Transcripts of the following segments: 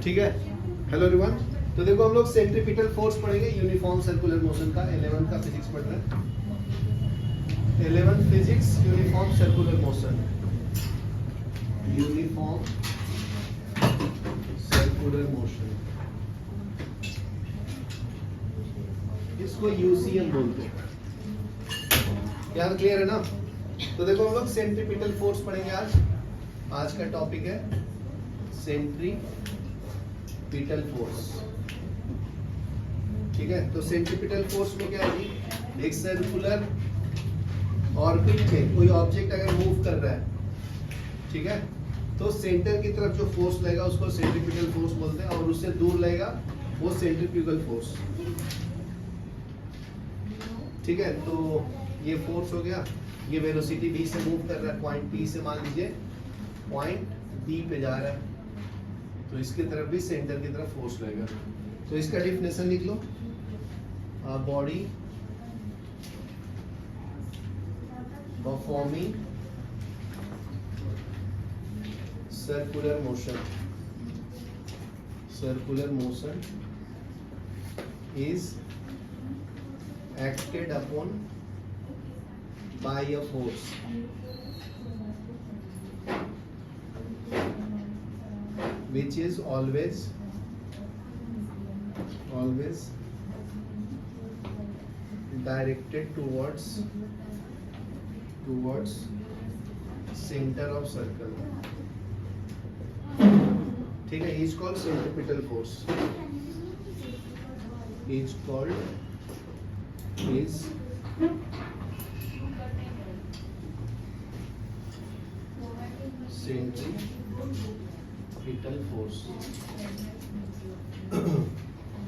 ठीक है। Hello everyone, तो देखो हम लोग सेंट्रीपिटल फोर्स पढ़ेंगे, यूनिफॉर्म सर्कुलर मोशन का 11th का फिजिक्स पढ़ रहे हैं। 11th physics uniform circular motion, uniform circular motion, इसको यूसीएम बोलते हैं। यार क्लियर है ना? तो देखो हम लोग सेंट्रीपिटल फोर्स पढ़ेंगे आज। आज का टॉपिक है सेंट्रीपिटल फोर्स। ठीक है, तो सेंट्रीपिटल फोर्स में क्या है जी, एक सर्कुलर ऑर्बिट में कोई ऑब्जेक्ट अगर मूव कर रहा है, ठीक है, तो सेंटर की तरफ जो फोर्स लगेगा उसको सेंट्रीपिटल फोर्स बोलते हैं, और उससे दूर लगेगा वो सेंट्रीफ्यूगल फोर्स। ठीक है, तो ये फोर्स हो गया, ये वेलोसिटी v से मूव कर रहा है, पॉइंट P से मान लीजिए पॉइंट B पे जा रहा है, तो इसकी तरफ भी सेंटर की तरफ फोर्स लगेगा। तो इसका डेफिनेशन लिख लो, body performing circular motion is acted upon by a force which is always directed towards center of circle। ठीक है, is called centripetal force, is centripetal force.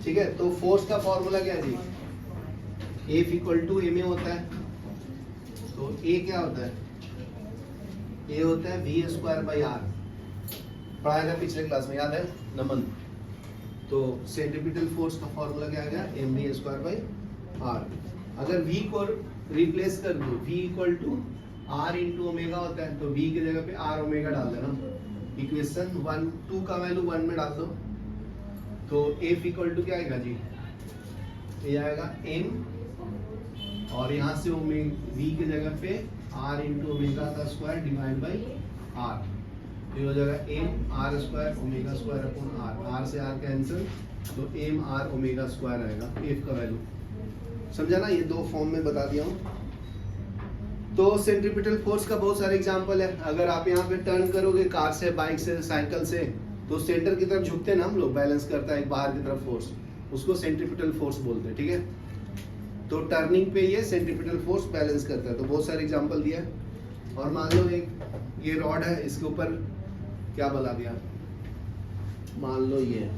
ठीक है, तो फोर्स का फॉर्मूला क्या है जी, F इक्वल टू ए में होता है। तो ए क्या होता है, ए होता है वी स्क्वायर बाई आर, पढ़ाया था पिछले क्लास में, याद है नमन? तो सेंट्रीपिटल फोर्स का फॉर्मूला क्या आ गया, M V square by R. अगर v को रिप्लेस कर दो, v equal to r into omega होता है, तो v की जगह पे r ओमेगा डाल देना। इक्वेशन 1 2 का वैल्यू 1 में डाल दो, तो f इक्वल टू क्या आएगा जी, ये आएगा m, और यहाँ से v की जगह पे r इंटू ओमेगा का स्क्वायर डिवाइड बाई r, तो हो जाएगा m r square omega square upon r से r कैंसिल, तो m r ओमेगा स्क्वायर आएगा f का वैल्यू। समझा ना? ये दो फॉर्म में बता दिया हूँ। तो सेंट्रीपिटल फोर्स का बहुत सारे एग्जांपल है। अगर आप यहाँ पे टर्न करोगे कार से, बाइक से, साइकिल से, तो सेंटर की तरफ झुकते हैं ना हम लोग, बैलेंस करता है एक बाहर की तरफ फोर्स, उसको सेंट्रीपिटल फोर्स बोलते हैं। ठीक है, तो टर्निंग पे ये सेंट्रीपिटल फोर्स बैलेंस करता है। तो बहुत सारे एग्जाम्पल दिया है। और मान लो एक ये रॉड है, इसके ऊपर क्या बना दिया, मान लो ये,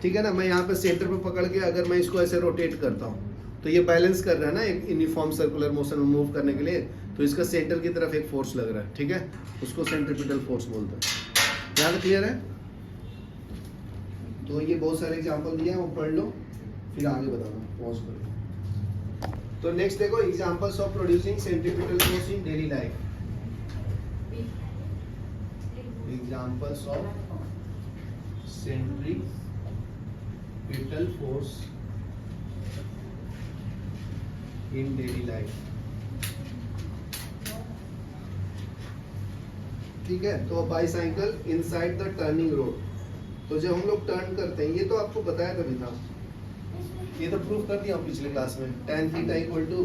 ठीक है ना, मैं यहाँ पे सेंटर पे पकड़ के अगर मैं इसको ऐसे रोटेट करता हूँ, तो ये बैलेंस कर रहा है ना एक यूनिफॉर्म सर्कुलर मोशन में मूव करने के लिए, तो इसका सेंटर की तरफ एक फोर्स लग रहा है। ठीक है, उसको सेंट्रीपिटल फोर्स बोलते हैं। याद क्लियर है? तो ये बहुत सारे एग्जांपल दिए हैं, वो पढ़ लो, फिर आगे बताना, पॉज करो। तो नेक्स्ट देखो, examples of producing centripetal force in daily life. Examples of centripetal force in daily life। ठीक है, तो bicycle inside the turning road. तो जब हम लोग टर्न करते हैं, ये तो आपको बताया कभी था, ये तो प्रूफ कर दिया पिछले क्लास में, tan theta equal to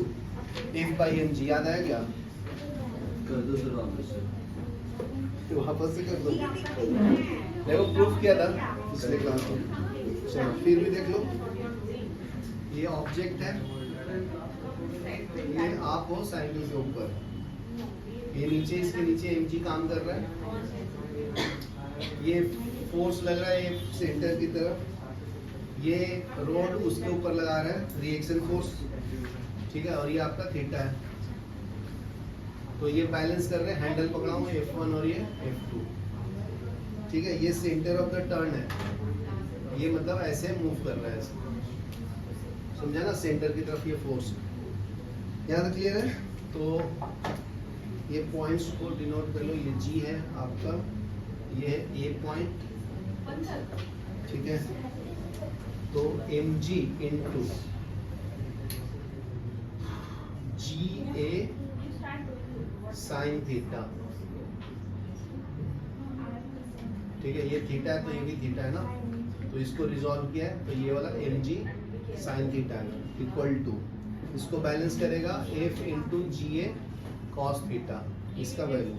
F by mg। याद आया क्या? कर दो सर वापस से कर दो, देखो प्रूफ किया था पिछले क्लास में। चलो फिर भी देख लो, ये ऑब्जेक्ट है, ये आप हो साइकिल के ऊपर, ये नीचे, इसके नीचे mg काम कर रहा है, ये फोर्स लग रहा है ये सेंटर की तरफ, ये रोड उसके ऊपर लगा रहा है रिएक्शन फोर्स, ठीक है, और ये आपका थीटा है। तो ये बैलेंस कर रहे हैं, हैंडल पकड़ा हूँ F1 और ये F2। ठीक है, ये सेंटर ऑफ द टर्न है, ये मतलब ऐसे मूव कर रहा है, समझा ना, सेंटर की तरफ ये फोर्स। याद क्लियर है? तो ये पॉइंट्स को डिनोट कर लो, ये G है आपका, ये A पॉइंट, ठीक है, तो mg into GA sine theta, ठीक है, ये थीटा है तो ये भी थीटा है ना, तो इसको रिजॉल्व किया है तो ये वाला mg साइन थीटा है इक्वल टू, इसको बैलेंस करेगा f into GA cos theta, इसका वैल्यू,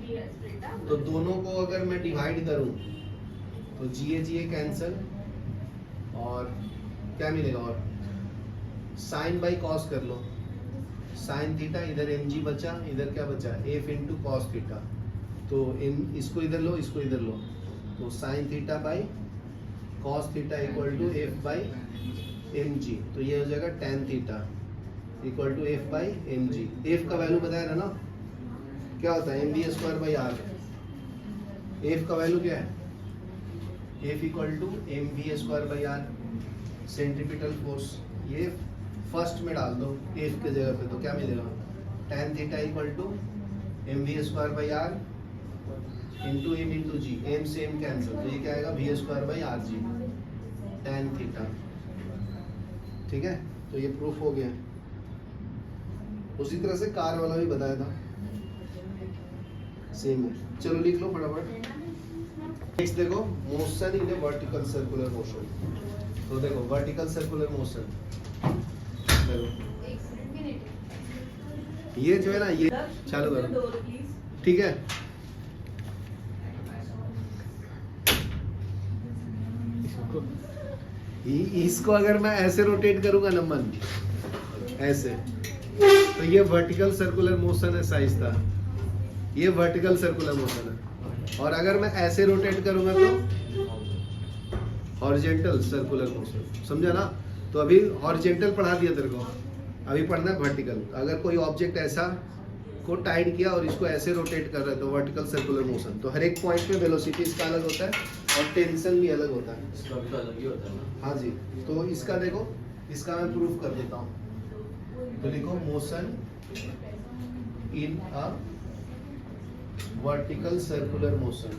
तो दोनों को अगर मैं डिवाइड करूं तो GA कैंसल और क्या मिलेगा, और साइन बाई कॉस कर लो, साइन थीटा, इधर mg बचा, इधर क्या बचा f इंटू कॉस थीटा, तो इसको इधर लो, इसको इधर लो, तो sine theta by cos theta equal to f by mg, तो ये हो जाएगा tan theta equal to f by mg। f का वैल्यू बताया ना, क्या होता है mv square by r, f का वैल्यू क्या है, f equal to mv square by r, centripetal force, ये फर्स्ट में डाल दो f के जगह पे, तो क्या मिलेगा tan theta equal to mv square by r into m into g, m से m कैंसिल, तो ये क्या आएगा v square by r g tan theta, ठीक है, तो ये प्रूफ हो गया। उसी तरह से कार वाला भी बताया था, सेम है, चलो लिख लो फटाफट। नेक्स्ट देखो, motion in A vertical circular motion, तो देखो वर्टिकल सर्कुलर मोशन, ये जो है ना, ये चालू करो, ठीक है, इसको अगर मैं ऐसे रोटेट करूंगा ना मन, ऐसे, तो ये वर्टिकल सर्कुलर मोशन है, साइज था, ये वर्टिकल सर्कुलर मोशन है, और अगर मैं ऐसे रोटेट करूंगा तो हॉरिजॉन्टल सर्कुलर मोशन, समझा ना, तो अभी हॉरिजॉन्टल पढ़ा दिया तेरे को, अभी पढ़ना है वर्टिकल। अगर कोई ऑब्जेक्ट ऐसा को टाइट किया और इसको ऐसे रोटेट कर रहा है तो वर्टिकल सर्कुलर मोशन, तो हर एक पॉइंट पे वेलोसिटी इसका अलग होता है और टेंशन भी अलग होता है, इसका भी तो अलग ही होता है ना। हाँ जी, तो इसका देखो, इसका मैं प्रूफ कर देता हूँ, तो लिखो motion in a vertical circular motion,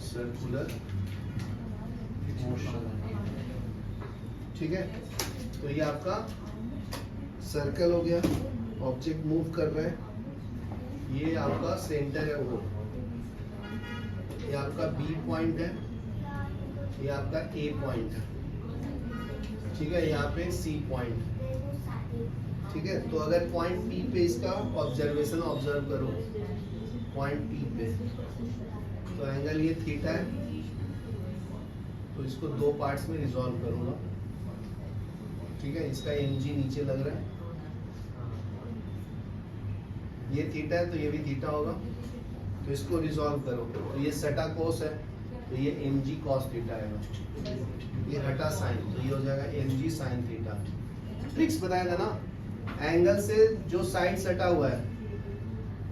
circular motion, ठीक है, तो ये आपका सर्कल हो गया, ऑब्जेक्ट मूव कर रहा है, ये आपका सेंटर है, वो ये आपका बी पॉइंट है, ये आपका ए पॉइंट है, ठीक है, यहाँ पे सी पॉइंट, ठीक है, तो अगर पॉइंट पी पे इसका ऑब्जर्वेशन ऑब्जर्व करो, पॉइंट पी पे, तो एंगल ये थीटा है, तो इसको दो पार्ट्स में रिजॉल्व करूंगा, ठीक है, इसका mg नीचे लग रहा है, ये थीटा है तो ये भी थीटा होगा, तो इसको रिजॉल्व करो, तो ये सटा कोस है तो ये mg cos थीटा आएगा, ये हटा साइन तो ये हो जाएगा mg sin थीटा। ट्रिक्स बताया था ना, एंगल से जो साइड सटा हुआ है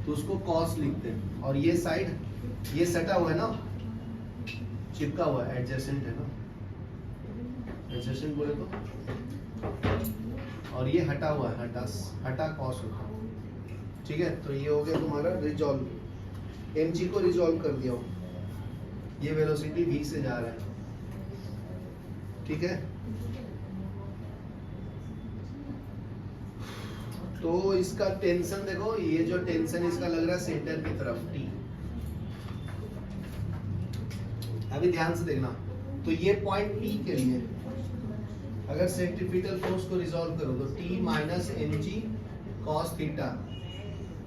तो उसको cos लिखते हैं, और ये साइड ये सटा हुआ है ना, चिपका हुआ है, एडजेसेंट है ना, एडजेसेंट बोले तो, और ये हटा हुआ है, हटा cos होता है, ठीक है, तो ये हो गया तुम्हारा रिजॉल्व, mg को रिजॉल्व कर दिया, ये वेलोसिटी v से जा रहा है, ठीक है, तो इसका टेंशन देखो, ये जो टेंशन इसका लग रहा है सेंटर की तरफ T, अभी ध्यान से देखना, तो ये पॉइंट P के लिए अगर सेंट्रीपिटल फोर्स को रिजॉल्व करो तो T minus mg cos theta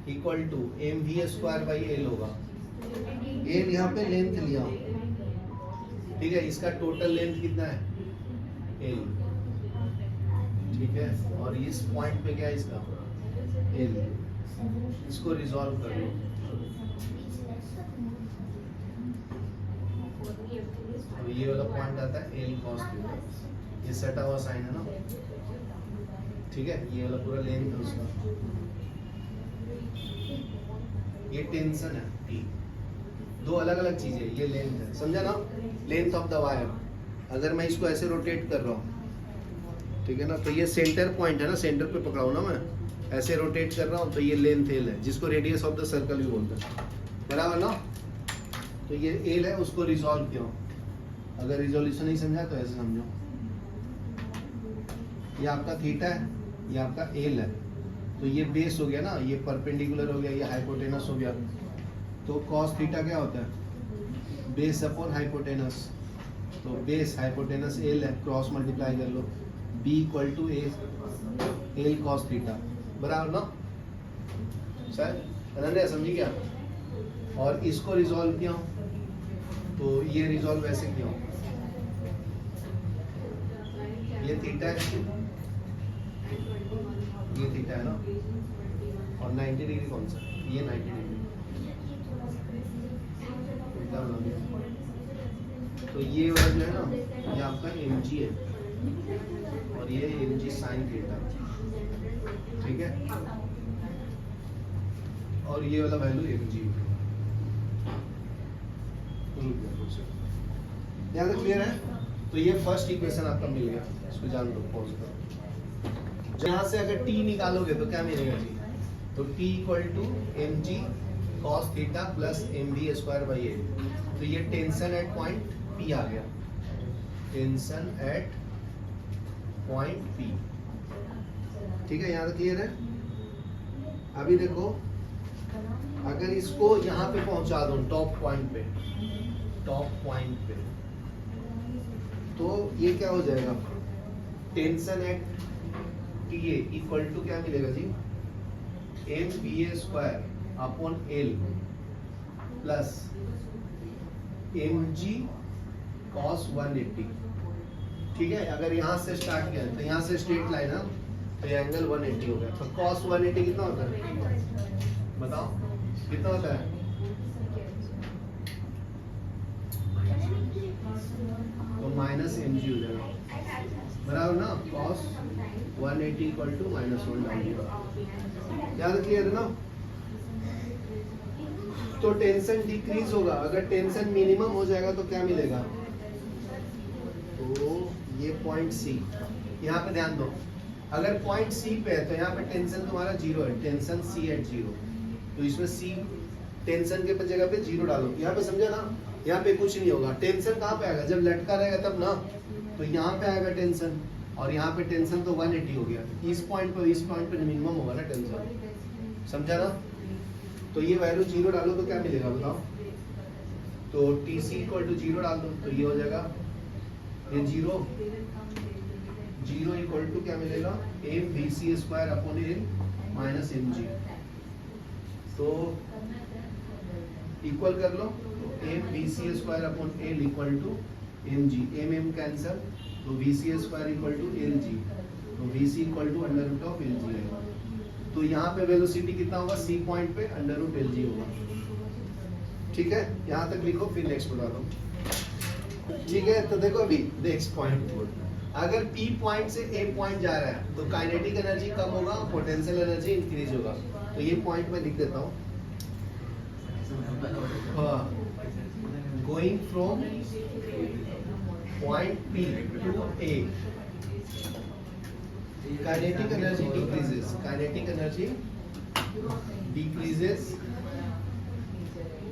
equal to mv square by L होगा, एल यहाँ पे लेंथ लिया, ठीक है, इसका टोटल लेंथ कितना है एल, ठीक है, और इस पॉइंट पे क्या है इसका एल, इसको रिजॉल्व कर लो, तो ये वाला पॉइंट आता है एल कॉस थीटा, ये सटा हुआ साइन है ना, ठीक है, ये वाला पूरा लेंथ है उसका, ये टेंशन है T, दो अलग अलग चीजें, ये लेंथ है, समझा ना, लेंथ ऑफ द वायर, अगर मैं इसको ऐसे रोटेट कर रहा हूँ, ठीक है ना, तो ये सेंटर पॉइंट है ना, सेंटर पे पकड़ा हूँ ना मैं, ऐसे रोटेट कर रहा हूँ, तो ये लेंथ एल है, जिसको रेडियस ऑफ द सर्कल भी बोलते हैं, बराबर ना, तो ये एल है, उसको रिजॉल्व किया, अगर रिजोल्यूशन नहीं समझा तो ऐसे समझो, ये आपका थीटा है, ये आपका एल है, तो ये बेस हो गया ना, ये परपेंडिकुलर हो गया, ये हाइपोटेनस हो गया। तो कॉस थीटा क्या होता है? Base upon hypotenuse. तो बेस हाइपोटेनस एल है, क्रॉस मल्टीप्लाई कर लो, B equal to A L cos theta, बराबर ना सर? अनन्या समझी क्या? और इसको रिजॉल्व किया हूं, तो ये रिजॉल्व ऐसे किया हूं, ये थीटा है, ये थीटा है ना, और 90 डिग्री कौन सा? ये 90 डिग्री। तो ये वाला जो है ना, ये आपका mg है, और ये mg sin थीटा, ठीक है? और ये वाला वैल्यू mg। यहाँ तक क्लियर है? तो ये फर्स्ट इक्वेशन आपका मिल गया, इसको जान दो, पॉज करो। यहाँ से अगर t निकालोगे तो क्या मिलेगा जी? तो t equal to mg cos theta plus mv square by A. तो ये टेंशन एट पॉइंट P आ गया, टेंशन एट पॉइंट P, ठीक है? यहाँ तक क्लियर है? अभी देखो, अगर इसको यहाँ पे पहुंचा दो टॉप पॉइंट पे, तो ये क्या हो जाएगा? Tension at TA equal to क्या मिलेगा जी? MVA square upon L plus mg cos 180, ठीक है? अगर यहाँ से स्टार्ट किया तो यहाँ से स्ट्रेट लाइन है, तो ये एंगल 180 हो गया। तो cos 180 कितना होता है? बताओ कितना होता है? तो माइनस mg हो जाएगा, बराबर ना? cos 180 इक्वल टू माइनस 1 डाल दिया। याद क्लियर है ना? तो टेंशन डिक्रीज होगा, अगर टेंशन मिनिमम हो जाएगा तो क्या मिलेगा? तो ये पॉइंट सी, यहाँ पे ध्यान दो, अगर पॉइंट सी पे है तो यहाँ पे टेंशन तुम्हारा जीरो है, टेंशन सी एट जीरो। तो इसमें सी टेंशन के जगह पे जीरो डालो, यहाँ पे समझा ना? यहाँ पे कुछ नहीं होगा। टेंशन कहाँ पे आएगा? जब लटका रहेगा तब ना, तो यहाँ पे आएगा टेंशन, और यहाँ पे टेंशन तो 180 हो गया। इस पॉइंट पे मिनिमम होगा ना टेंशन, समझा ना? तो ये वैल्यू जीरो डालो तो क्या मिलेगा बताओ? तो TC इक्वल टू जीरो डाल दो, तो ये हो जाएगा, ये जीरो इक्वल टू क्या मिलेगा? MVC square upon L minus mg। तो इक्वल कर लो, तो MVC square upon L equal to mg, mm cancel, तो VC square equal to LG, तो VC equal to under root of LG आएगा। तो यहाँ पे वेलोसिटी कितना होगा? सी पॉइंट पे अंडर रूट LG होगा, ठीक है? यहाँ तक लिखो, फिर नेक्स्ट बता दो, ठीक है? तो देखो अभी नेक्स्ट पॉइंट, अगर P पॉइंट से A पॉइंट जा रहा है तो काइनेटिक एनर्जी कम होगा, पोटेंशियल एनर्जी इंक्रीज होगा। तो ये पॉइंट मैं लिख देता हूँ, going from point P to A, kinetic energy decreases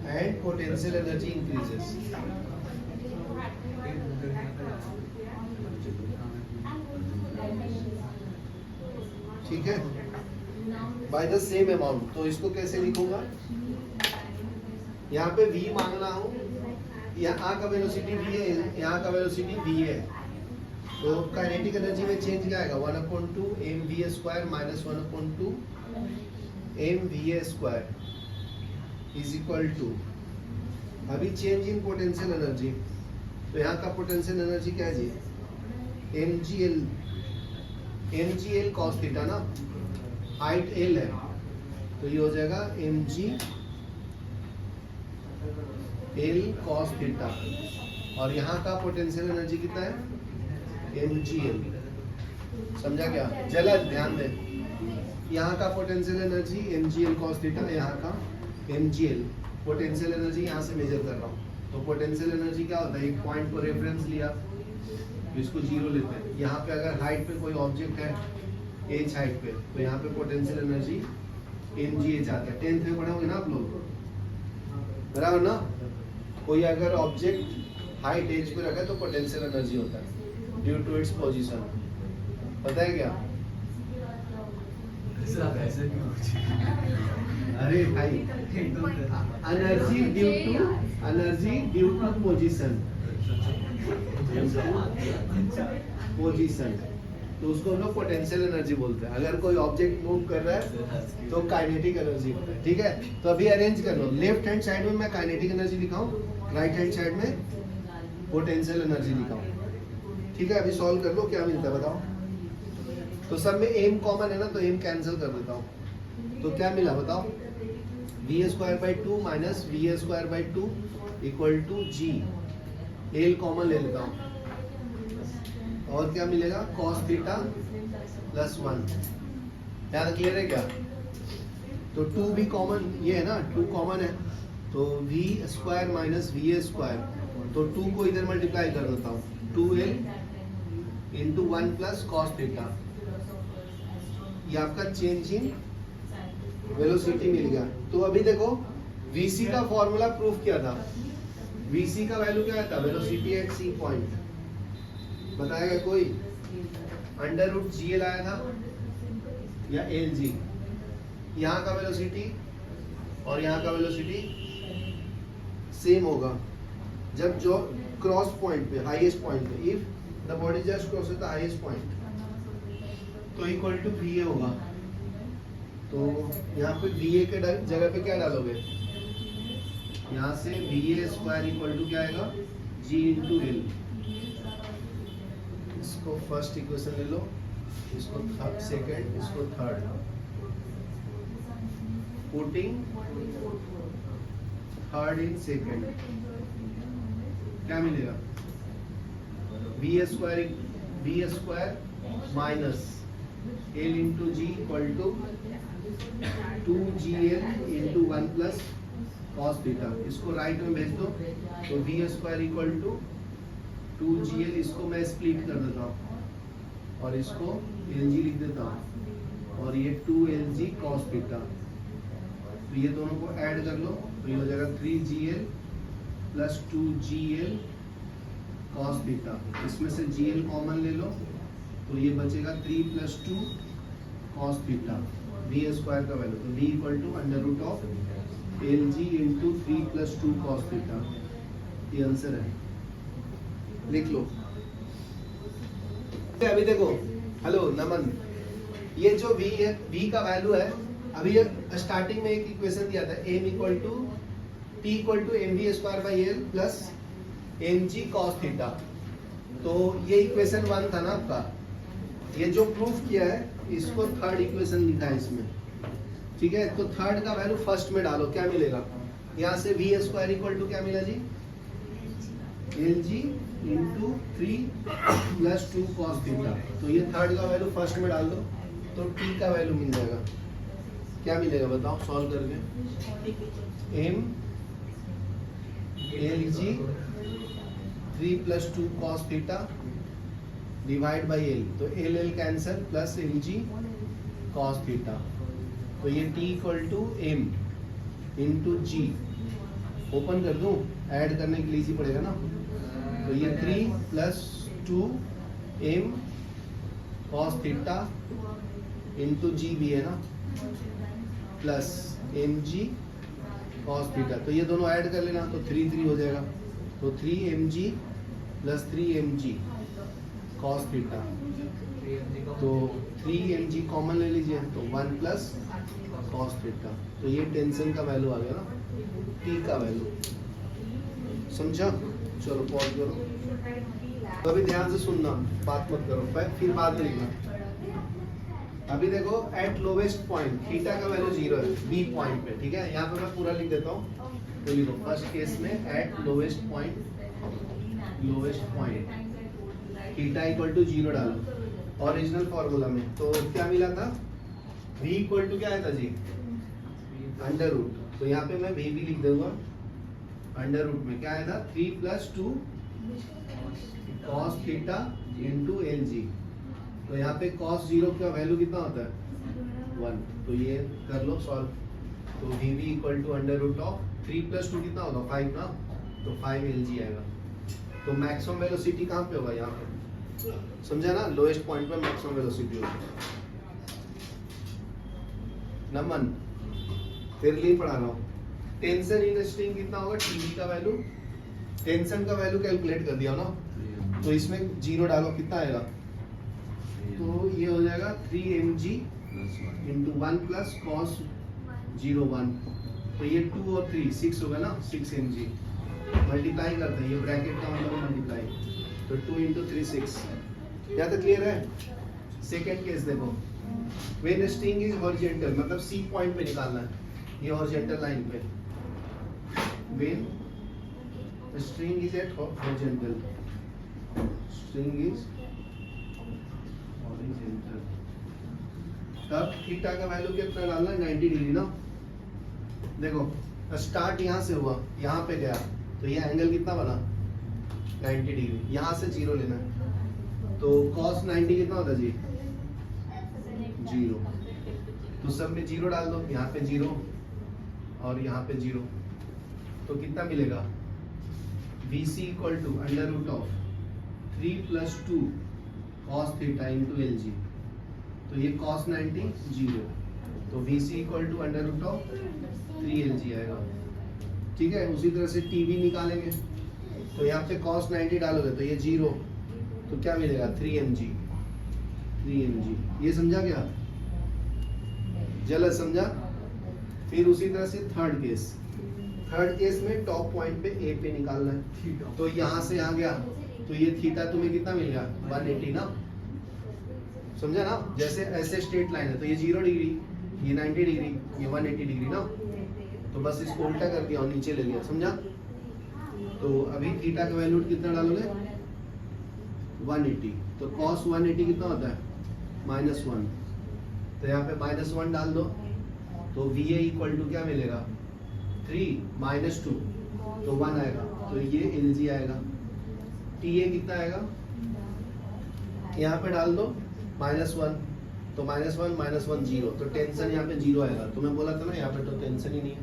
and potential energy increases, ठीक है? By the same amount. तो इसको कैसे लिखूंगा? यहाँ पे v मांगना हूँ, यहाँ का वेलोसिटी v है, यहाँ का वेलोसिटी v है, तो काइनेटिक एनर्जी में चेंज क्या आएगा? 1/2 mva square minus 1/2 mva square is equal to, अभी चेंज इन पोटेंशियल एनर्जी, तो यहाँ का पोटेंशियल एनर्जी क्या है जी? mgl cos थीटा ना, हाइट l है, तो ये हो जाएगा mg l cos थीटा, और यहाँ का पोटेंशियल एनर्जी कितना है? mgl, समझा क्या? जल्द ध्यान दे, यहाँ का potential energy mgl cos theta, यहाँ का mgl, पोटेंशियल एनर्जी यहाँ से मेजर कर रहा हूँ। तो पोटेंशियल एनर्जी क्या होता है? एक पॉइंट को रेफरेंस लिया, इसको जीरो लेते हैं। यहाँ पे अगर हाइट पे कोई ऑब्जेक्ट है h हाइट पे, तो यहाँ पे पोटेंशियल एनर्जी mgh आता है। 10th में पढ़ोगे ना आप लोग, बराबर ना? कोई अगर ऑब्जेक्ट हाइट एज पे रखा है तो पोटेंशियल एनर्जी होता है ड्यू टू इट्स पोजीशन। पता है क्या? अरे भाई, एनर्जी ड्यू टू पोजीशन, तो उसको हम लोग पोटेंशियल एनर्जी बोलते हैं। अगर कोई ऑब्जेक्ट मूव कर रहा है तो काइनेटिक एनर्जी होता है। ठीक है, तो अभी अरेंज कर लो, लेफ्ट हैंड साइड में मैं काइनेटिक एनर्जी लिखाऊं, राइट हैंड साइड में पोटेंशियल एनर्जी लिखाऊं। ठीक है, अभी सॉल्व कर लो, क्या मिलता है बताओ। तो सब में एम कॉमन है ना, तो एम कैंसिल कर देता हूँ। तो क्या मिला बताओ, v²/2 minus v²/2 equal to g, L common ले लेता हूँ, और क्या मिलेगा cos थीटा प्लस 1। यार क्लियर है क्या? तो 2 भी कॉमन, ये है ना 2 कॉमन है, तो v² माइनस va², तो 2 को इधर मल्टीप्लाई कर देता हूँ, 2l into 1 plus cos theta. ये आपका चेंज इन वेलोसिटी मिल गया। तो अभी देखो vc का फॉर्मूला प्रूफ किया था, vc का वैल्यू क्या था, वेलोसिटी एट सी पॉइंट, बताएगा कोई? √gl आया था या lg। यहाँ का वेलोसिटी और यहाँ का वेलोसिटी सेम होगा जब जो क्रॉस पॉइंट पे, हाईएस्ट पॉइंट पे, if the body just crosses the highest point, तो इक्वल टू va होगा। तो यहाँ पे va के जगह पे क्या डालोगे, यहाँ से va² इक्वल टू क्या आएगा, g इंटू एल। इसको फर्स्ट इक्वेशन ले लो, इसको सेकंड, इसको third, putting third in second, क्या मिलेगा, v² minus L into G equal to 2gl into 1 plus cos theta. इसको राइट में भेज दो, तो v² इक्वल टू 2gl, इसको मैं स्प्लिट कर देता हूँ और इसको lg लिख देता हूँ, और ये 2lg cos थीटा। तो ये दोनों को ऐड कर लो, तो ये हो जाएगा 3gl plus 2gl cos theta. इसमें से gl कॉमन ले लो, तो ये बचेगा 3 प्लस 2 cos थीटा, v² का वैल्यू, तो v equal to √lg into 3 plus 2 cos theta. ये आंसर है, लिख लो। अभी देखो, हेलो नमन, ये जो v है, v का वैल्यू है, अभी स्टार्टिंग में एक इक्वेशन दिया था, m equal to t equal to mv²/l plus mg cos theta. तो ये इक्वेशन 1 था ना आपका, ये जो प्रूफ किया है इसको थर्ड इक्वेशन लिखा है इसमें। ठीक है, तो थर्ड का वैल्यू फर्स्ट में डालो, क्या मिलेगा, यहाँ से v² इक्वल टू क्या मिला जी, lg into 3 plus 2 cos theta. तो ये थर्ड का वैल्यू फर्स्ट में डाल दो, तो t का वैल्यू मिल जाएगा, क्या मिलेगा बताओ सॉल्व करके, m lg 3 plus 2 cos theta divide by l, तो l cancel plus lg cos theta. तो ये t equal to m into g, open कर दूं, ऐड करने के लिए इजी पड़ेगा ना, तो ये 3 plus 2 m cos theta into g भी है ना, प्लस mg cos थीटा। तो ये दोनों ऐड कर लेना, तो 3 3 हो जाएगा, तो 3mg plus 3mg cos theta. तो 3mg कॉमन ले लीजिए, तो 1 प्लस cos थीटा। तो ये टेंशन का वैल्यू आ गया ना, t का वैल्यू, समझा? चलो पॉज करो, तो अभी ध्यान से सुनना, बात मत करो, फिर बाद में लिखना। अभी देखो एट लोवेस्ट पॉइंट थीटा का वैल्यू 0 है, बी पॉइंट पे। ठीक है, यहाँ पे मैं पूरा लिख देता हूँ, तो लिखो फर्स्ट केस में at lowest point theta equal to 0 डालो ओरिजिनल फॉर्मूला में। तो क्या मिला था, v इक्वल टू क्या है था जी, अंडर रूट। तो यहाँ पे मैं v भी लिख दूंगा, अंडर रूट में क्या आया था 3 plus 2 cos theta into lg। तो यहाँ पे cos 0 का वैल्यू कितना होता है 1, तो ये कर लो सॉल्व। तो v भी equal to under root of 3 plus 2 कितना होगा 5 ना, तो 5 lg आएगा। तो मैक्सिमम वेलोसिटी कहाँ पे होगा, यहाँ पे, समझा ना, लोएस्ट पॉइंट पे मैक्सिमम वेलोसिटी होगी। नमन तेरे लिए पढ़ा रहा हूँ। टेंशन इन स्ट्रिंग कितना होगा, टीवी का वैल्यू, टेंशन का वैल्यू कैलकुलेट कर दिया ना, तो इसमें जीरो डालो, कितना आएगा, तो ये हो जाएगा 3mg इंटू 1 प्लस कॉस 01, तो ये 2 और 3 6 होगा ना, 6mg मल्टीप्लाई करते हैं, ये ब्रैकेट का मतलब मल्टीप्लाई, तो 2 इंटू 3 6। क्या तो क्लियर है। सेकेंड केस देखो, व्हेन स्ट्रिंग इज हॉरिजॉन्टल, मतलब सी पॉइंट पे निकालना है, ये हॉरिजॉन्टल लाइन पे, when string is at horizontal, string is horizontal, तब थीटा का वैल्यू कितना डालना है, 90 डिग्री ना। देखो स्टार्ट यहाँ से हुआ, यहाँ पे गया, तो ये एंगल कितना बना, 90 डिग्री, यहाँ से जीरो लेना है, तो cos 90 कितना होता है जी, जीरो, तो सब में जीरो डाल दो, यहाँ पे जीरो और यहाँ पे जीरो, तो कितना मिलेगा, VC equal to under root of 3 + 2 cos theta into LG, तो ये cos 90 जीरो, तो VC equal to under root of 3LG आएगा। ठीक है, उसी तरह से TV निकालेंगे, तो यहाँ पे cos 90 डालोगे तो ये जीरो, तो क्या मिलेगा 3mg, ये समझा क्या, जल्द समझा। फिर उसी तरह से थर्ड केस में टॉप पॉइंट पे A पे निकालना है, तो यहाँ से यहाँ गया, तो ये थीटा तुम्हें कितना मिल गया 180 ना, समझा ना, जैसे ऐसे स्ट्रेट लाइन है, तो ये 0 डिग्री, ये 90 डिग्री, ये 180 डिग्री ना, तो बस इसको उल्टा कर दिया और नीचे ले लिया, समझा। तो अभी थीटा का वैल्यू कितना डालोगे 180, तो cos 180 कितना होता है -1, तो यहाँ पे -1 डाल दो, तो VA इक्वल टू क्या मिलेगा 3 - 2, तो 1 आएगा, तो ये LG आएगा। TA कितना आएगा, यहाँ पे डाल दो -1, तो -1 - 1 0, तो टेंशन यहाँ पे 0 आएगा, तो मैं बोला था ना यहाँ पे तो टेंशन ही नहीं है।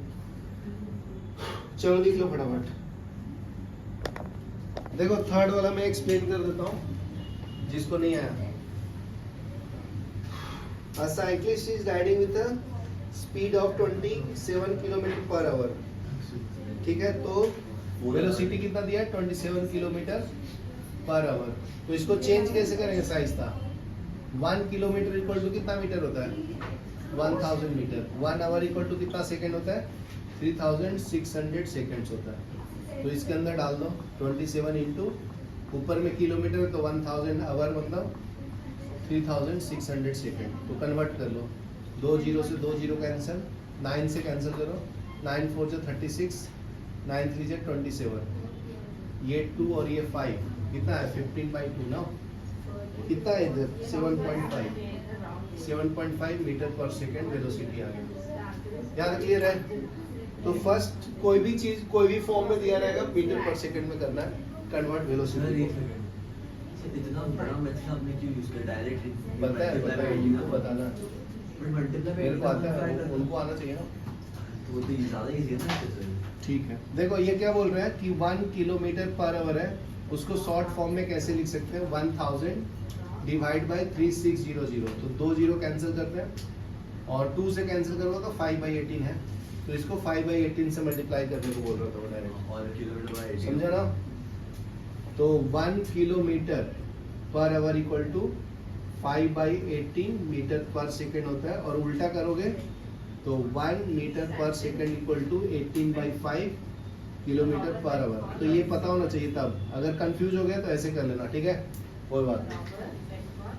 चलो लिख लो फटाफट। देखो थर्ड वाला मैं एक्सप्लेन कर देता हूँ जिसको नहीं आया। A cyclist is riding with a speed of 27 km/h, ठीक है, तो वेलोसिटी कितना दिया है 27 km/h, तो इसको चेंज कैसे करेंगे साइज था, 1 किलोमीटर इक्वल टू कितना मीटर होता है 1000 मीटर, 1 आवर इक्वल टू कितना सेकंड होता है 3600 सेकंड्स होता है, तो इसके अंदर डाल दो 27 इंटू ऊपर में किलोमीटर है तो 1000 आवर मतलब 3600 सेकंड, तो कन्वर्ट कर लो, 2 0 से 2 0 कैंसिल, 9 से कैंसिल करो, 9 4 से 36, 9 3 से 27, ये 2 और ये 5 कितना है 15/2 ना, कितना है इधर 7.5 मीटर पर सेकंड वेलोसिटी आ गई। याद क्लियर है। तो फर्स्ट कोई भी चीज कोई भी फॉर्म में दिया रहेगा मीटर पर सेकंड में करना है कन्वर्ट वेलोसिटी। इतना बड़ा मेथड आपने क्यों यूज किया, डायरेक्ट पता है उनको बताना, मेरे को आता है, उनको आना चाहिए ना, तो वो तो ज्यादा इजी है ना। ठीक है, देखो ये क्या बोल रहा है कि 1 km/h है, उसको शॉर्ट फॉर्म में कैसे लिख सकते हैं 1000 डिवाइड बाय 3600, तो 2 0 कैंसिल करते हैं और 2 से कैंसिल करोगे तो 5/18 है, तो इसको 5/18 से मल्टीप्लाई करने को बोल रहा था वो डायरेक्ट, और किलोमीटर बाय 18 समझा ना। तो 1 km/h इक्वल टू 5/18 मीटर पर सेकेंड होता है, और उल्टा करोगे तो 1 मीटर पर सेकेंड इक्वल टू 18/5 km/h। तो ये पता होना चाहिए, तब अगर कंफ्यूज हो गया तो ऐसे कर लेना, ठीक है, कोई बात नहीं।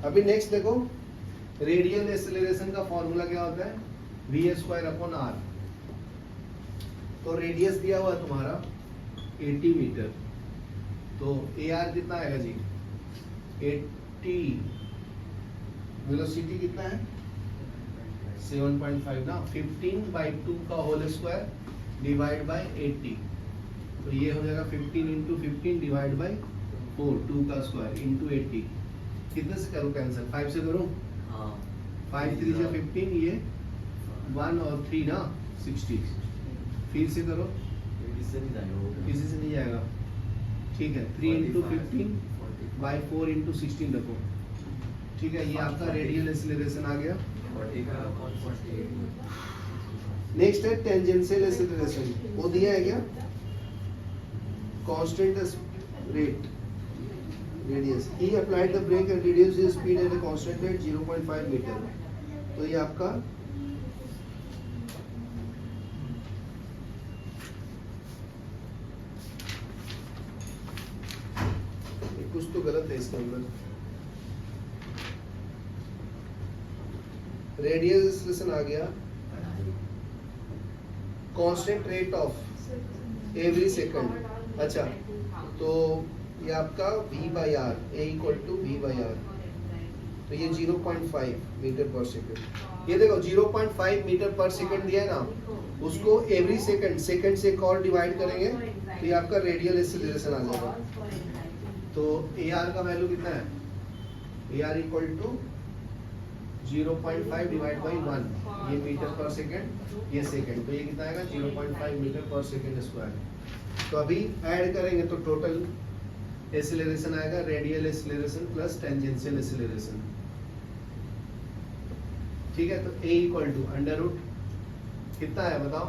अभी नेक्स्ट देखो, रेडियल एक्सेलरेशन का फॉर्मूला क्या होता है v²/r। तो रेडियस दिया हुआ तुम्हारा 80 मीटर, तो AR कितना आएगा जी 80, वेलोसिटी कितना है 7.5 ना, 15/2 का होल स्क्वायर डिवाइड बाय 80, तो ये हो जाएगा 15 × 15 डिवाइड बाय 4, 2 का स्क्वायर इंटू 80, कितने से करूँ कैंसिल 5 से करूँ, हाँ 5 3 से 15, ये 1 और 3 ना 60, फिर से करो, इससे नहीं जाएगा वो, किसी से नहीं जाएगा, ठीक है 3 इंटू 15 बाई 4 इंटू 16 रखो। ठीक है, ये आपका रेडियल एक्सीलरेशन आ गया। नेक्स्ट है टेंजेंशियल एक्सीलरेशन, वो दिया है क्या? Constant rate radius, he applied the brake and reduce his speed at a constant rate 0.5 metre. तो ये आपका कुछ तो गलत है इसके अंदर। रेडियस एक्सीलरेशन आ गया, constant rate of every second. अच्छा, तो ये आपका v by R, A equal to v by R, तो ये 0.5 मीटर पर सेकंड। ये देखो 0.5 मीटर पर सेकंड दिया है ना, उसको एवरी सेकंड से एक और डिवाइड करेंगे तो ये आपका रेडियल एक्सीलरेशन आ जाएगा। तो ए आर का वैल्यू कितना है? A R equal to 0.5 divide by 1, ये मीटर पर सेकंड, ये सेकंड, तो ये कितना आएगा? 0.5 मीटर पर सेकंड स्क्वायर। तो अभी ऐड करेंगे तो टोटल एक्सीलरेशन आएगा radial acceleration plus tangential acceleration. ठीक है, तो a equal to under root कितना है बताओ?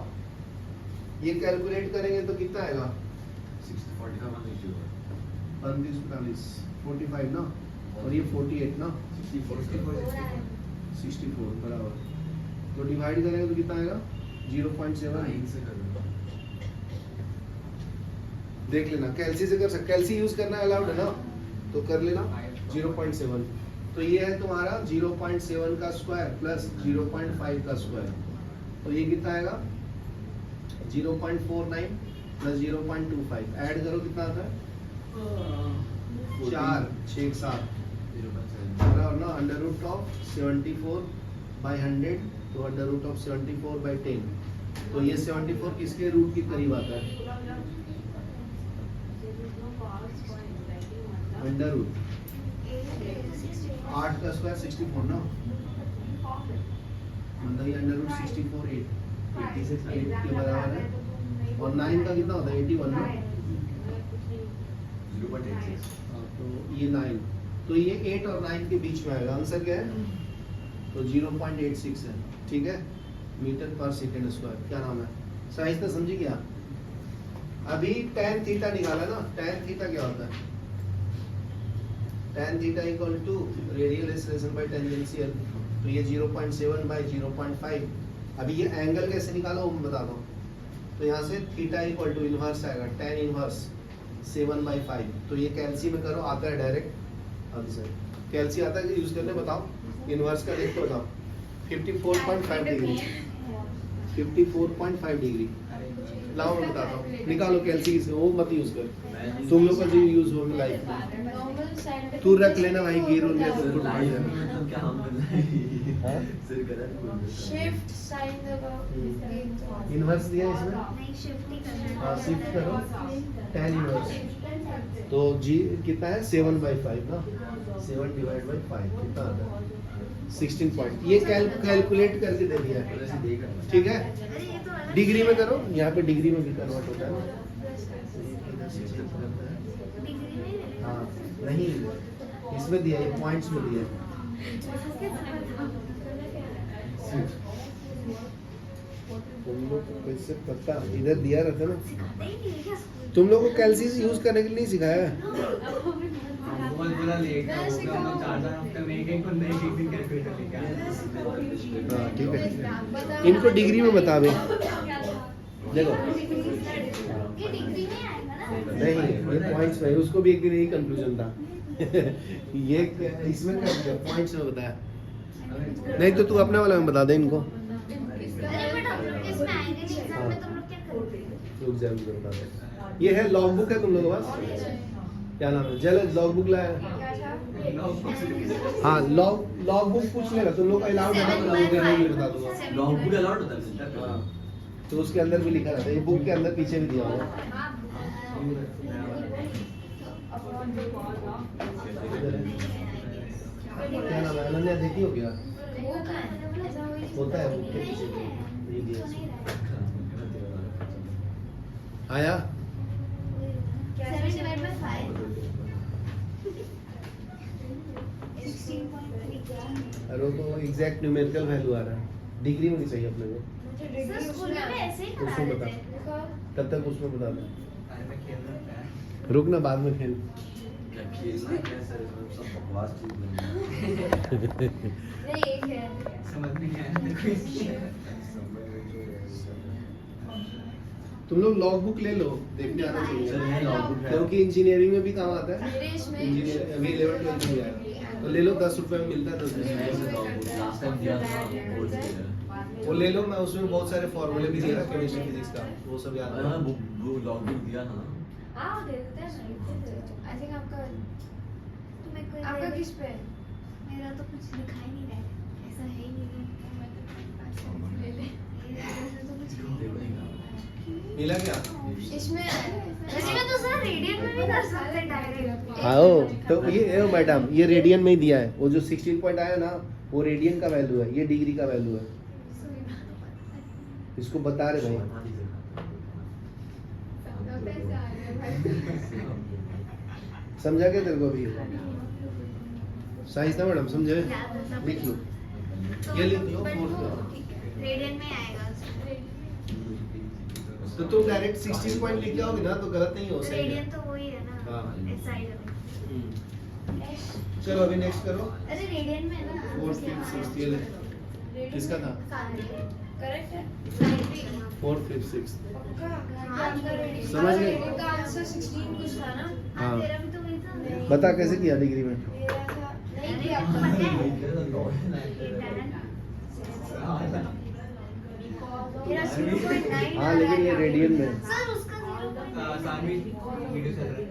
ये कैलकुलेट करेंगे तो कितना आएगा? 45 ना, और ये 48 ना, 64 बराबर। तो डिवाइड करेंगे तो कितना आएगा? 0.7। देख लेना, कैल्सी से कर सकते, कैल्सी यूज करना अलाउड है ना, तो कर लेना 0.7। तो ये है तुम्हारा 0.7 का स्क्वायर प्लस 0.5 का स्क्वायर, तो ये कितना आएगा? 0.49 प्लस 0.25, ऐड करो कितना आता है? 4 6 7 बराबर ना। अंडर रूट ऑफ 74 बाई 100, तो अंडर रूट ऑफ 74 बाई 10, तो ये 74 किसके रूट के करीब आता है? अंडर रूट 8 का स्क्वायर 64 ना, मतलब ये अंडर रूट 64 86 8 के बराबर है। और 9 का कितना होता है? 81 ना, 0.86। तो ये 9, तो ये 8 और 9 के बीच में आएगा। आंसर क्या है? तो 0.86 है। ठीक है, मीटर पर सेकेंड स्क्वायर। क्या नाम है? साइज तो समझी क्या? अभी tan थीटा निकाला ना, tan थीटा क्या होता है? tan theta equal to radial acceleration by tangential, तो ये 0.7 बाय 0.5। अभी ये एंगल कैसे निकाला वो मैं बताता हूँ। तो यहाँ से थीटा इक्वल टू इनवर्स आएगा tan इनवर्स 7/5, तो ये कैल्सी में करो, आता है डायरेक्ट आंसर। कैल्सी आता है कि यूज करने बताओ, इनवर्स का देख तो बताओ। 54.5 डिग्री, 54.5 डिग्री। लाओ मैं बताता हूँ, निकालो कैल्सी से, वो मत यूज कर, तुम लोग का जो यूज होगा लाइफ में। तू रख लेना भाई, गिर उड़ गया तो गुड बाय। मतलब क्या हम करना है? सिर करा शिफ्ट साइन दबाओ। इनवर्स दिया इसमें, नहीं शिफ्ट ही करना है। हाँ शिफ्ट करो, tan इनवर्स, तो जी कितना है? 7/5 ना, 7 डिवाइड बाई 5 कितना आता है? 16 पॉइंट। ये कैलकुलेट करके दे दिया है। ऐसे देख रहा ठीक है, अरे ये तो अलग डिग्री में करो, यहाँ पे डिग्री में भी कन्वर्ट होता है। डिग्री में ले लेना। हाँ नहीं, इसमें दिया है, पॉइंट्स में दिया है। तुम लोग को कैसे पता? इधर दिया रहता ना। नहीं नहीं क्या स्कूल तुम लोग को कैल्सी यूज करने के लिए नहीं सिखाया है? बहुत बड़ा लेट हो गया, हम लोग 4 हफ्ते में एक बंदा एक दिन कैलकुलेटर लेके आया। हाँ ठीक है, इनको डिग्री में बता दे। देखो ये डिग्री में आएगा ना। नहीं, ये पॉइंट्स में, उसको भी एक दिन यही कंक्लूजन था। ये इसमें क्या पॉइंट्स में बताया? नहीं तो तू अपने वाला में बता दे इनको। अरे बट हम लोग इसमें आएंगे नहीं, एग्जाम में तुम लोग क्या करोगे? तो एग्जाम में बता दे। ये है लॉग बुक है तुम लोगों के पास? क्या नाम है? जल लॉग बुक लाया? हाँ लॉग बुक पूछ लेगा तुम लोग का अलाउड है ना, बता दूंगा नहीं बता दूंगा। लॉन्ग बुक अलाउड होता है सर? हाँ, तो उसके अंदर भी लिखा रहता है, ये बुक के अंदर पीछे भी दिया होगा। क्या नाम है? अनन्या देखी हो क्या? वो कहाँ है? होता है बुक के पीछे ये दिया है। आया? 7 divided by 5. 16.3. अरे वो तो एग्जैक्ट न्यूमेरिकल वैल्यू आ रहा है, डिग्री होनी चाहिए अपने को। सर स्कूल में ऐसे ही उसमें करा बता। देते हैं। तब तक उसमें बता दे, अरे मैं खेल रहा था। रुक ना, बाद में खेल। क्या खेलना क्या सर, इसमें सब बकवास चीज बन रही नहीं एक है। समझ नहीं आया मेरे को इसकी। तुम लोग लॉग बुक ले लो, देखने आना चलो, ये चाहिए, logbook है। क्योंकि इंजीनियरिंग में भी काम आता है। मेरे इसमें इंजीनियर अभी 11 12 में आया, तो ले लो, 10 रुपए में मिलता है, 10 है। ऐसे logbook लास्ट टाइम दिया था बोर्ड से। वो ले लो, मैं उसमें बहुत सारे फॉर्मूले भी दिया, केमिस्ट्री फिजिक्स का, वो सब याद हाँ, रखो। वो logbook दिया था ना। हाँ दे देते हैं ना। आई थिंक आपका तुम्हें कोई आपका किस पे है? मेरा तो कुछ लिखा ही नहीं रहा है, ऐसा है ही नहीं। ले ले तो कुछ देखो नहीं ना। मिला क्या? इसमें इसमें तो सर रेडियन में भी कर सकते हैं डायरेक्ट। आओ, तो ये मैडम, ये रेडियन में ही दिया है, वो जो 16 पॉइंट आया ना, वो रेडियन का वैल्यू है, ये डिग्री का वैल्यू है, इसको बता रहे भाई। समझा क्या तेरे को अभी? सही था मैडम, समझे? लिख लो, ये लिख लो, फोर्थ का। रेडियन में आएगा तो तुम डायरेक्ट 16 पॉइंट लिख जाओगे ना, तो गलत नहीं हो सही रेडियन है। तो वही है ना। हाँ। इस साइड में। चलो अभी नेक्स्ट करो, अरे रेडियन में है ना। 4th 5th 6th ये ले। किसका था? करेक्ट है। 4th 5th 6th समझ गए? का आंसर 16 कुछ था ना। हाँ। हाँ तेरा भी तो वही था। बता कैसे किया डिग्री में? मेरा था नहीं किया आपको पता है। मेरा 0.9 हाँ लेकिन ये रेडियन में। सर उसका 0.9 सानवी वीडियो चल रहा है।